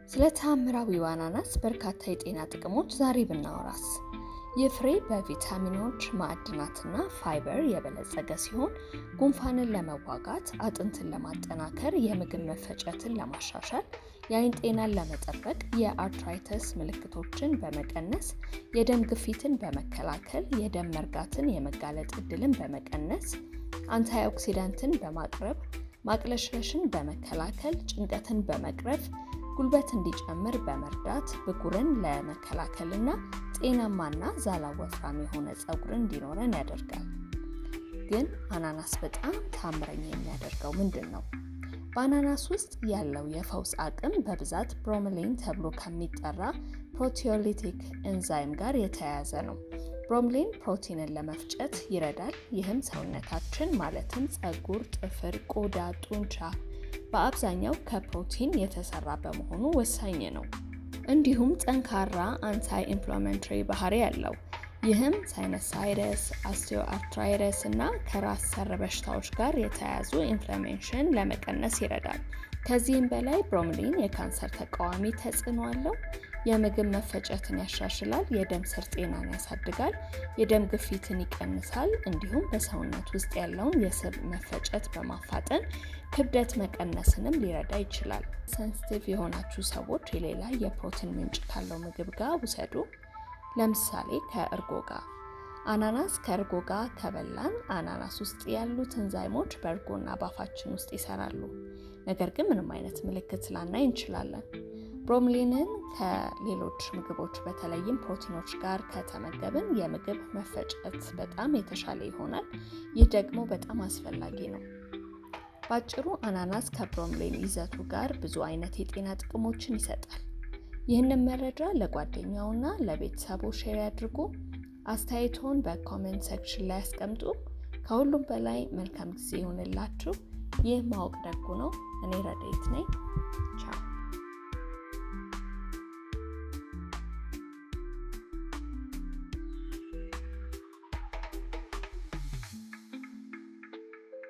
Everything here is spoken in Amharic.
ስለ ተአምራዊው አናናስ በርካታ የጤና ጥቅሞች ዛሬ ብናወራስ? ይህ ፍሬ በቪታሚኖች፣ ማዕድናትና ፋይበር የበለጸገ ሲሆን ጉንፋንን ለመዋጋት፣ አጥንትን ለማጠናከር፣ የምግብ መፈጨትን ለማሻሻል፣ የአይን ጤናን ለመጠበቅ፣ የአርትራይተስ ምልክቶችን በመቀነስ፣ የደም ግፊትን በመከላከል፣ የደም መርጋትን የመጋለጥ ዕድልን በመቀነስ፣ አንታይኦክሲዳንትን በማቅረብ፣ ማቅለሽለሽን በመከላከል፣ ጭንቀትን በመቅረፍ፣ ጉልበት እንዲጨምር በመርዳት፣ ብጉርን ለመከላከልና ጤናማና ዛላ ወፍራም የሆነ ፀጉርን እንዲኖረን ያደርጋል። ግን አናናስ በጣም ተአምረኛ የሚያደርገው ምንድን ነው? በአናናስ ውስጥ ያለው የፈውስ አቅም በብዛት ብሮሜሊን ተብሎ ከሚጠራ ፕሮቲዮሊቲክ ኤንዛይም ጋር የተያያዘ ነው። ብሮሜሊን ፕሮቲንን ለመፍጨት ይረዳል። ይህም ሰውነታችን ማለትም ፀጉር፣ ጥፍር፣ ቆዳ፣ ጡንቻ በአብዛኛው ከፕሮቲን የተሰራ በመሆኑ ወሳኝ ነው። እንዲሁም ጠንካራ አንታይ ኢንፍላሜተሪ ባህሪ ያለው፣ ይህም ሳይነሳይተስ፣ ኦስቲዮአርትራይተስ እና ከራስ ሰር በሽታዎች ጋር የተያያዙ ኢንፍላሜሽን ለመቀነስ ይረዳል። ከዚህም በላይ ብሮሜሊን የካንሰር ተቃዋሚ ተጽዕኖ አለው። የምግብ መፈጨትን ያሻሽላል፣ የደም ስር ጤናን ያሳድጋል፣ የደም ግፊትን ይቀንሳል፣ እንዲሁም በሰውነት ውስጥ ያለውን የስብ መፈጨት በማፋጠን ክብደት መቀነስንም ሊረዳ ይችላል። ሴንሲቲቭ የሆናችሁ ሰዎች የሌላ የፕሮቲን ምንጭ ካለው ምግብ ጋር ውሰዱ። ለምሳሌ ከእርጎ ጋር። አናናስ ከእርጎ ጋር ከበላን አናናስ ውስጥ ያሉት ኤንዛይሞች በእርጎና ባፋችን ውስጥ ይሰራሉ። ነገር ግን ምንም አይነት ምልክት ላናይ እንችላለን። ብሮሜሊንን ከሌሎች ምግቦች በተለይም ፕሮቲኖች ጋር ከተመገብን የምግብ መፈጨት በጣም የተሻለ ይሆናል። ይህ ደግሞ በጣም አስፈላጊ ነው። ባጭሩ አናናስ ከብሮሜሊን ይዘቱ ጋር ብዙ አይነት የጤና ጥቅሞችን ይሰጣል። ይህንን መረጃ ለጓደኛውና ለቤተሰቡ ሼር ያድርጉ። አስተያየቶን በኮሜንት ሴክሽን ላይ ያስቀምጡ። ከሁሉም በላይ መልካም ጊዜ ይሁንላችሁ። ይህ ማወቅ ደጉ ነው። እኔ ረዴት ነኝ። ቻው